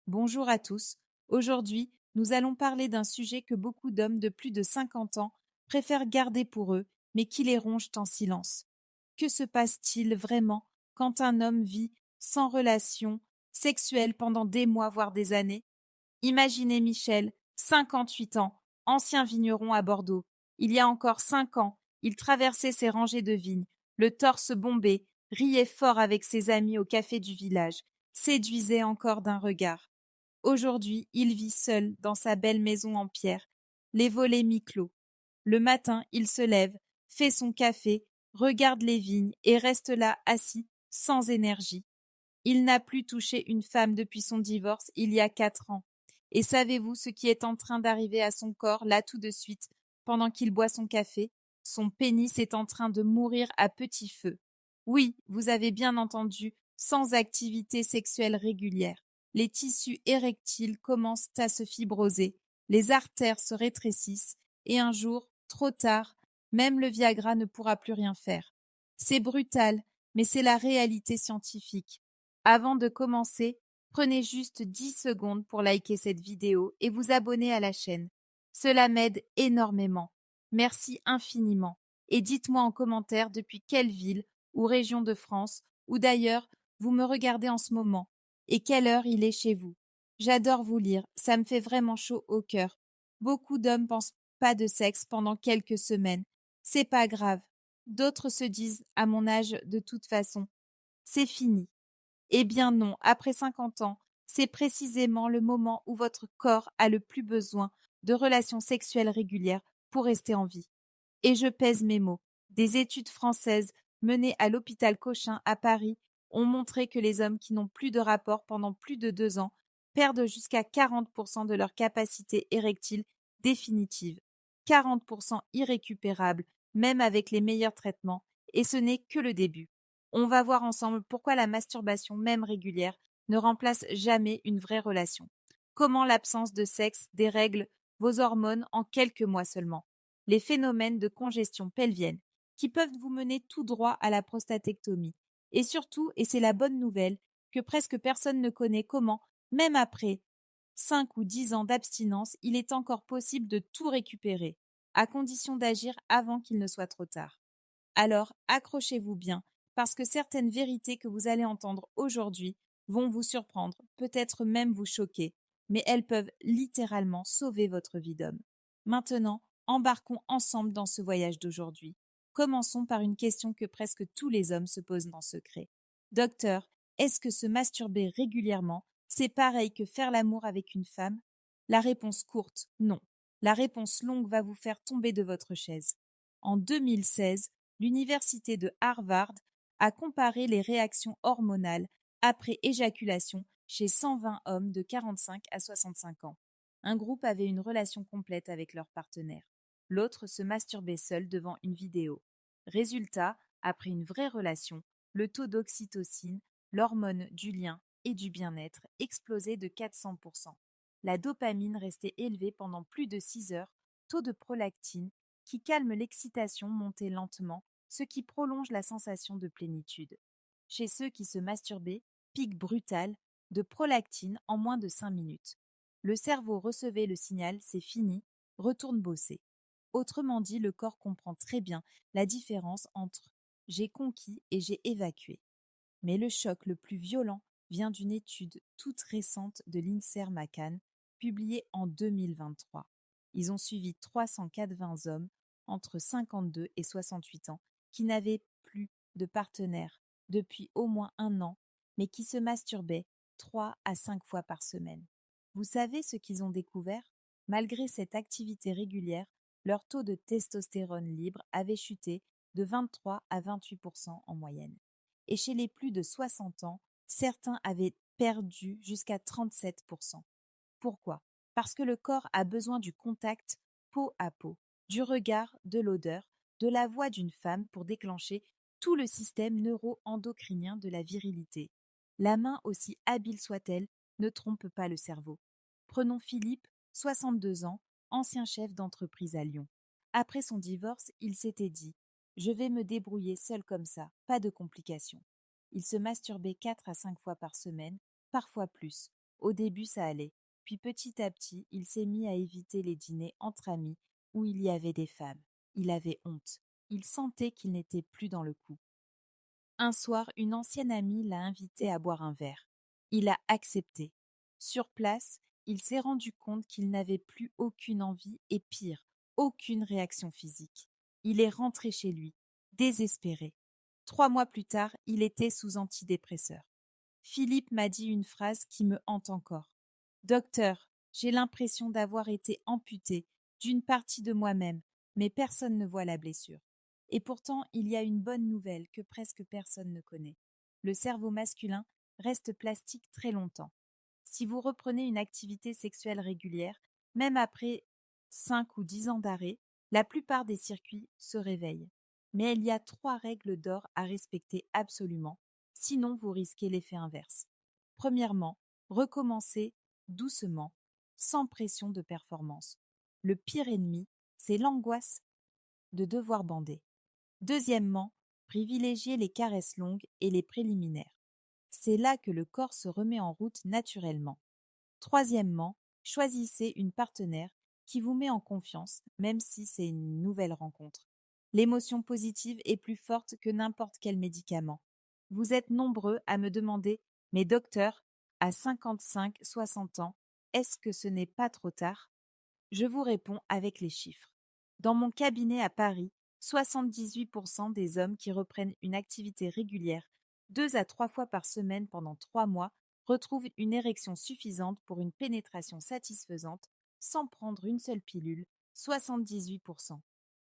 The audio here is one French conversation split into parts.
Bonjour à tous. Aujourd'hui, nous allons parler d'un sujet que beaucoup d'hommes de plus de 50 ans préfèrent garder pour eux, mais qui les ronge en silence. Que se passe-t-il vraiment quand un homme vit sans relation sexuelle pendant des mois, voire des années? Imaginez Michel, 58 ans, ancien vigneron à Bordeaux. Il y a encore 5 ans, il traversait ses rangées de vignes, le torse bombé, riait fort avec ses amis au café du village, séduisait encore d'un regard. Aujourd'hui, il vit seul dans sa belle maison en pierre, les volets mi-clos. Le matin, il se lève, fait son café, regarde les vignes et reste là assis, sans énergie. Il n'a plus touché une femme depuis son divorce il y a 4 ans. Et savez-vous ce qui est en train d'arriver à son corps là tout de suite, pendant qu'il boit son café? Son pénis est en train de mourir à petit feu. Oui, vous avez bien entendu, sans activité sexuelle régulière. Les tissus érectiles commencent à se fibroser, les artères se rétrécissent, et un jour, trop tard, même le Viagra ne pourra plus rien faire. C'est brutal, mais c'est la réalité scientifique. Avant de commencer, prenez juste 10 secondes pour liker cette vidéo et vous abonner à la chaîne. Cela m'aide énormément. Merci infiniment. Et dites-moi en commentaire depuis quelle ville ou région de France ou d'ailleurs vous me regardez en ce moment et quelle heure il est chez vous. J'adore vous lire, ça me fait vraiment chaud au cœur. Beaucoup d'hommes pensent pas de sexe pendant quelques semaines. C'est pas grave. D'autres se disent, à mon âge, de toute façon, c'est fini. Eh bien non, après 50 ans, c'est précisément le moment où votre corps a le plus besoin de relations sexuelles régulières pour rester en vie. Et je pèse mes mots. Des études françaises menées à l'hôpital Cochin à Paris ont montré que les hommes qui n'ont plus de rapport pendant plus de 2 ans perdent jusqu'à 40% de leur capacité érectile définitive. 40% irrécupérable, même avec les meilleurs traitements, et ce n'est que le début. On va voir ensemble pourquoi la masturbation, même régulière, ne remplace jamais une vraie relation. Comment l'absence de sexe dérègle vos hormones en quelques mois seulement. Les phénomènes de congestion pelvienne qui peuvent vous mener tout droit à la prostatectomie. Et surtout, et c'est la bonne nouvelle, que presque personne ne connaît comment, même après 5 ou 10 ans d'abstinence, il est encore possible de tout récupérer, à condition d'agir avant qu'il ne soit trop tard. Alors, accrochez-vous bien, parce que certaines vérités que vous allez entendre aujourd'hui vont vous surprendre, peut-être même vous choquer, mais elles peuvent littéralement sauver votre vie d'homme. Maintenant, embarquons ensemble dans ce voyage d'aujourd'hui. Commençons par une question que presque tous les hommes se posent en secret. Docteur, est-ce que se masturber régulièrement, c'est pareil que faire l'amour avec une femme? La réponse courte, non. La réponse longue va vous faire tomber de votre chaise. En 2016, l'université de Harvard a comparé les réactions hormonales après éjaculation chez 120 hommes de 45 à 65 ans. Un groupe avait une relation complète avec leur partenaire. L'autre se masturbait seul devant une vidéo. Résultat, après une vraie relation, le taux d'oxytocine, l'hormone du lien et du bien-être, explosait de 400%. La dopamine restait élevée pendant plus de 6 heures, taux de prolactine, qui calme l'excitation, montait lentement, ce qui prolonge la sensation de plénitude. Chez ceux qui se masturbaient, pic brutal de prolactine en moins de 5 minutes. Le cerveau recevait le signal, c'est fini, retourne bosser. Autrement dit, le corps comprend très bien la différence entre j'ai conquis et j'ai évacué. Mais le choc le plus violent vient d'une étude toute récente de l'INSERM McCann, publiée en 2023. Ils ont suivi 380 hommes entre 52 et 68 ans qui n'avaient plus de partenaire depuis au moins un an, mais qui se masturbaient 3 à 5 fois par semaine. Vous savez ce qu'ils ont découvert? Malgré cette activité régulière, leur taux de testostérone libre avait chuté de 23 à 28% en moyenne. Et chez les plus de 60 ans, certains avaient perdu jusqu'à 37%. Pourquoi? Parce que le corps a besoin du contact peau à peau, du regard, de l'odeur, de la voix d'une femme pour déclencher tout le système neuro-endocrinien de la virilité. La main, aussi habile soit-elle, ne trompe pas le cerveau. Prenons Philippe, 62 ans, ancien chef d'entreprise à Lyon. Après son divorce, il s'était dit « Je vais me débrouiller seul comme ça, pas de complications ». Il se masturbait 4 à 5 fois par semaine, parfois plus. Au début, ça allait. Puis petit à petit, il s'est mis à éviter les dîners entre amis où il y avait des femmes. Il avait honte. Il sentait qu'il n'était plus dans le coup. Un soir, une ancienne amie l'a invité à boire un verre. Il a accepté. Sur place, il s'est rendu compte qu'il n'avait plus aucune envie et pire, aucune réaction physique. Il est rentré chez lui, désespéré. 3 mois plus tard, il était sous antidépresseur. Philippe m'a dit une phrase qui me hante encore. Docteur, j'ai l'impression d'avoir été amputé d'une partie de moi-même, mais personne ne voit la blessure. Et pourtant, il y a une bonne nouvelle que presque personne ne connaît. Le cerveau masculin reste plastique très longtemps. Si vous reprenez une activité sexuelle régulière, même après 5 ou 10 ans d'arrêt, la plupart des circuits se réveillent. Mais il y a 3 règles d'or à respecter absolument, sinon vous risquez l'effet inverse. Premièrement, recommencez doucement, sans pression de performance. Le pire ennemi, c'est l'angoisse de devoir bander. Deuxièmement, privilégiez les caresses longues et les préliminaires. C'est là que le corps se remet en route naturellement. Troisièmement, choisissez une partenaire qui vous met en confiance, même si c'est une nouvelle rencontre. L'émotion positive est plus forte que n'importe quel médicament. Vous êtes nombreux à me demander, mais docteur, à 55-60 ans, est-ce que ce n'est pas trop tard? Je vous réponds avec les chiffres. Dans mon cabinet à Paris, 78% des hommes qui reprennent une activité régulière 2 à 3 fois par semaine pendant 3 mois retrouvent une érection suffisante pour une pénétration satisfaisante sans prendre une seule pilule, 78%.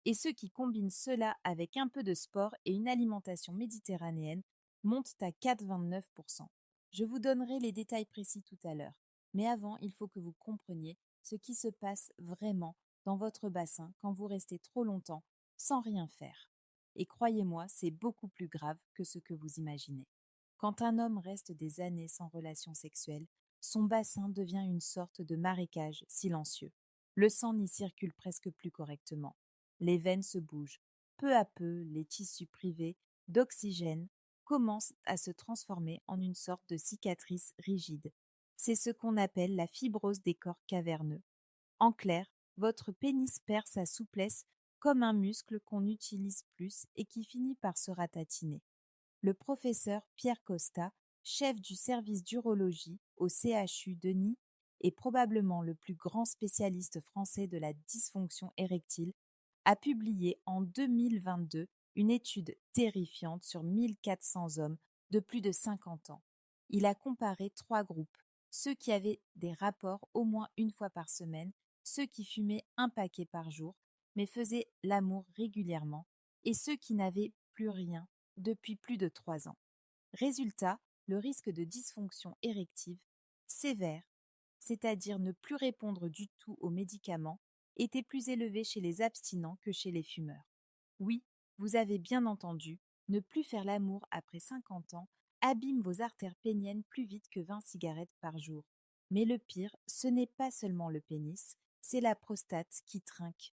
Et ceux qui combinent cela avec un peu de sport et une alimentation méditerranéenne montent à 4,29%. Je vous donnerai les détails précis tout à l'heure. Mais avant, il faut que vous compreniez ce qui se passe vraiment dans votre bassin quand vous restez trop longtemps sans rien faire. Et croyez-moi, c'est beaucoup plus grave que ce que vous imaginez. Quand un homme reste des années sans relation sexuelle, son bassin devient une sorte de marécage silencieux. Le sang n'y circule presque plus correctement. Les veines se bougent. Peu à peu, les tissus privés d'oxygène commencent à se transformer en une sorte de cicatrice rigide. C'est ce qu'on appelle la fibrose des corps caverneux. En clair, votre pénis perd sa souplesse comme un muscle qu'on utilise plus et qui finit par se ratatiner. Le professeur Pierre Costa, chef du service d'urologie au CHU de Nîmes et probablement le plus grand spécialiste français de la dysfonction érectile, a publié en 2022 une étude terrifiante sur 1400 hommes de plus de 50 ans. Il a comparé 3 groupes, ceux qui avaient des rapports au moins une fois par semaine, ceux qui fumaient un paquet par jour, mais faisaient l'amour régulièrement, et ceux qui n'avaient plus rien depuis plus de 3 ans. Résultat, le risque de dysfonction érective sévère, c'est-à-dire ne plus répondre du tout aux médicaments, était plus élevé chez les abstinents que chez les fumeurs. Oui, vous avez bien entendu, ne plus faire l'amour après 50 ans abîme vos artères péniennes plus vite que 20 cigarettes par jour. Mais le pire, ce n'est pas seulement le pénis, c'est la prostate qui trinque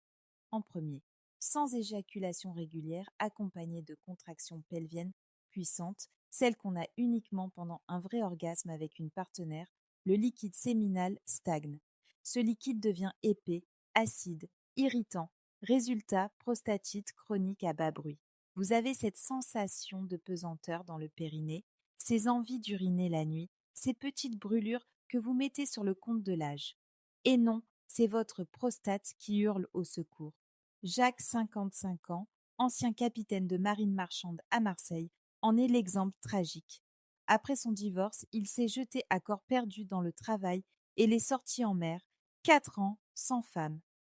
en premier. Sans éjaculation régulière accompagnée de contractions pelviennes puissantes, celles qu'on a uniquement pendant un vrai orgasme avec une partenaire, le liquide séminal stagne. Ce liquide devient épais, acide, irritant. Résultat, prostatite chronique à bas bruit. Vous avez cette sensation de pesanteur dans le périnée, ces envies d'uriner la nuit, ces petites brûlures que vous mettez sur le compte de l'âge. Et non, c'est votre prostate qui hurle au secours. Jacques, 55 ans, ancien capitaine de marine marchande à Marseille, en est l'exemple tragique. Après son divorce, il s'est jeté à corps perdu dans le travail et les sorties en mer, 4 ans sans femme.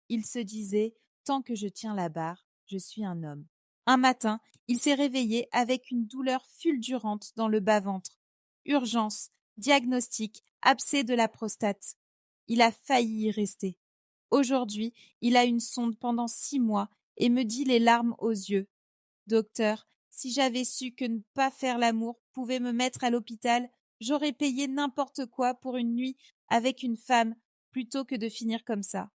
Il se disait « Tant que je tiens la barre, je suis un homme ». Un matin, il s'est réveillé avec une douleur fulgurante dans le bas-ventre. Urgence, diagnostic, abcès de la prostate. Il a failli y rester. Aujourd'hui, il a une sonde pendant 6 mois et me dit les larmes aux yeux. Docteur, si j'avais su que ne pas faire l'amour pouvait me mettre à l'hôpital, j'aurais payé n'importe quoi pour une nuit avec une femme plutôt que de finir comme ça.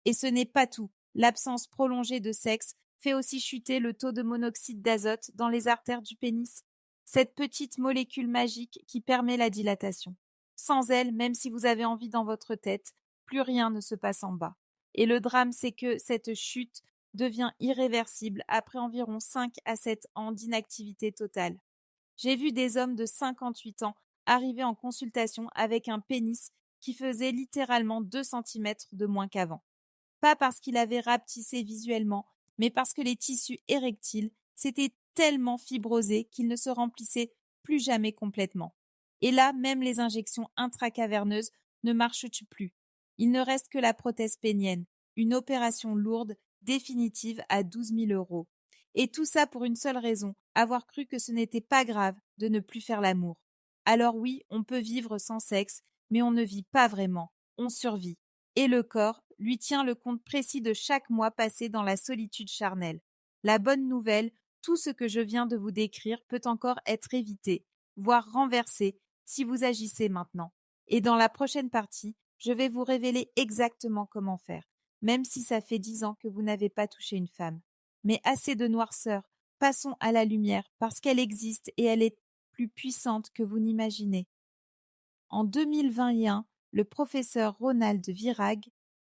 Et ce n'est pas tout. L'absence prolongée de sexe fait aussi chuter le taux de monoxyde d'azote dans les artères du pénis, cette petite molécule magique qui permet la dilatation. Sans elle, même si vous avez envie dans votre tête, plus rien ne se passe en bas. Et le drame, c'est que cette chute devient irréversible après environ 5 à 7 ans d'inactivité totale. J'ai vu des hommes de 58 ans arriver en consultation avec un pénis qui faisait littéralement 2 centimètres de moins qu'avant. Pas parce qu'il avait rapetissé visuellement, mais parce que les tissus érectiles s'étaient tellement fibrosés qu'ils ne se remplissaient plus jamais complètement. Et là, même les injections intracaverneuses ne marchent plus. Il ne reste que la prothèse pénienne, une opération lourde, définitive à 12 000 euros. Et tout ça pour une seule raison, avoir cru que ce n'était pas grave de ne plus faire l'amour. Alors oui, on peut vivre sans sexe, mais on ne vit pas vraiment, on survit. Et le corps lui tient le compte précis de chaque mois passé dans la solitude charnelle. La bonne nouvelle, tout ce que je viens de vous décrire peut encore être évité, voire renversé, si vous agissez maintenant. Et dans la prochaine partie, je vais vous révéler exactement comment faire, même si ça fait 10 ans que vous n'avez pas touché une femme. Mais assez de noirceur, passons à la lumière, parce qu'elle existe et elle est plus puissante que vous n'imaginez. En 2021, le professeur Ronald Virag,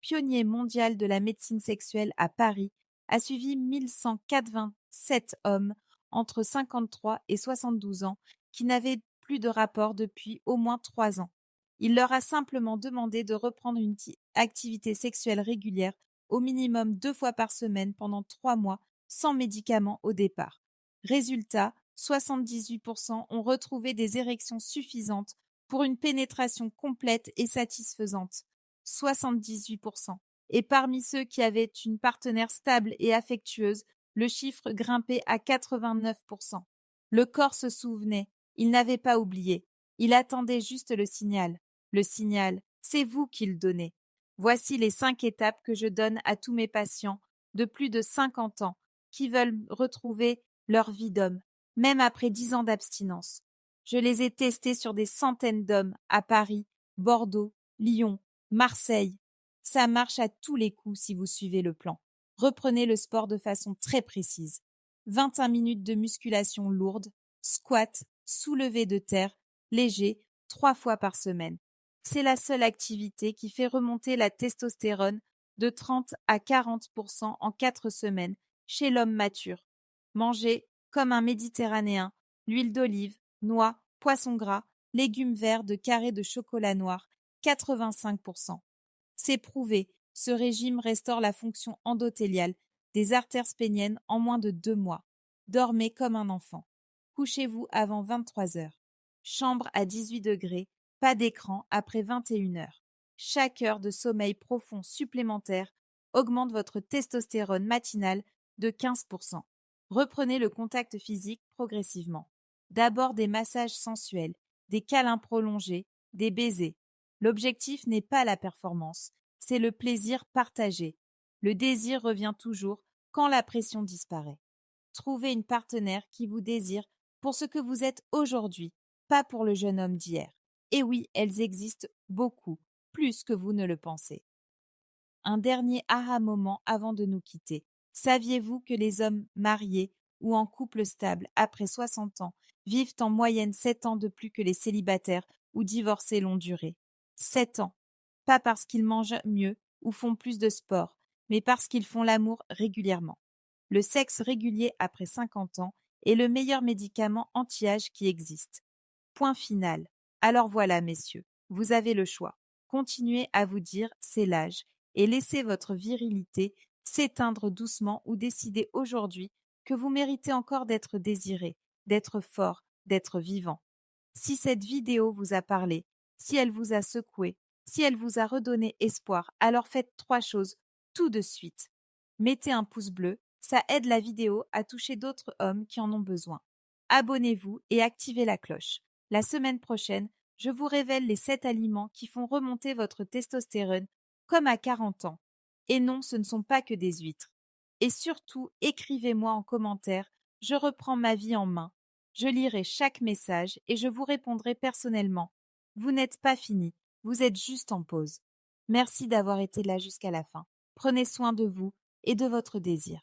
pionnier mondial de la médecine sexuelle à Paris, a suivi 1187 hommes entre 53 et 72 ans qui n'avaient plus de rapport depuis au moins 3 ans. Il leur a simplement demandé de reprendre une activité sexuelle régulière, au minimum 2 fois par semaine pendant 3 mois, sans médicaments au départ. Résultat, 78% ont retrouvé des érections suffisantes pour une pénétration complète et satisfaisante, 78%. Et parmi ceux qui avaient une partenaire stable et affectueuse, le chiffre grimpait à 89%. Le corps se souvenait, il n'avait pas oublié, il attendait juste le signal. Le signal, c'est vous qui le donnez. Voici les 5 étapes que je donne à tous mes patients de plus de 50 ans qui veulent retrouver leur vie d'homme, même après 10 ans d'abstinence. Je les ai testés sur des centaines d'hommes à Paris, Bordeaux, Lyon, Marseille. Ça marche à tous les coups si vous suivez le plan. Reprenez le sport de façon très précise. 21 minutes de musculation lourde, squat, soulevé de terre, léger, 3 fois par semaine. C'est la seule activité qui fait remonter la testostérone de 30 à 40% en 4 semaines chez l'homme mature. Mangez comme un Méditerranéen, l'huile d'olive, noix, poisson gras, légumes verts de carrés de chocolat noir, 85%. C'est prouvé, ce régime restaure la fonction endothéliale des artères spéniennes en moins de 2 mois. Dormez comme un enfant. Couchez-vous avant 23 heures. Chambre à 18 degrés, pas d'écran après 21 heures. Chaque heure de sommeil profond supplémentaire augmente votre testostérone matinale de 15%. Reprenez le contact physique progressivement. D'abord des massages sensuels, des câlins prolongés, des baisers. L'objectif n'est pas la performance, c'est le plaisir partagé. Le désir revient toujours quand la pression disparaît. Trouvez une partenaire qui vous désire pour ce que vous êtes aujourd'hui, pas pour le jeune homme d'hier. Et oui, elles existent beaucoup, plus que vous ne le pensez. Un dernier aha moment avant de nous quitter. Saviez-vous que les hommes mariés ou en couple stable après 60 ans vivent en moyenne 7 ans de plus que les célibataires ou divorcés longue durée? 7 ans. Pas parce qu'ils mangent mieux ou font plus de sport, mais parce qu'ils font l'amour régulièrement. Le sexe régulier après 50 ans est le meilleur médicament anti-âge qui existe. Point final. Alors voilà, messieurs, vous avez le choix. Continuez à vous dire c'est l'âge et laissez votre virilité s'éteindre doucement ou décidez aujourd'hui que vous méritez encore d'être désiré, d'être fort, d'être vivant. Si cette vidéo vous a parlé, si elle vous a secoué, si elle vous a redonné espoir, alors faites 3 choses tout de suite. Mettez un pouce bleu, ça aide la vidéo à toucher d'autres hommes qui en ont besoin. Abonnez-vous et activez la cloche. La semaine prochaine, je vous révèle les 7 aliments qui font remonter votre testostérone comme à 40 ans. Et non, ce ne sont pas que des huîtres. Et surtout, écrivez-moi en commentaire, je reprends ma vie en main. Je lirai chaque message et je vous répondrai personnellement. Vous n'êtes pas fini, vous êtes juste en pause. Merci d'avoir été là jusqu'à la fin. Prenez soin de vous et de votre désir.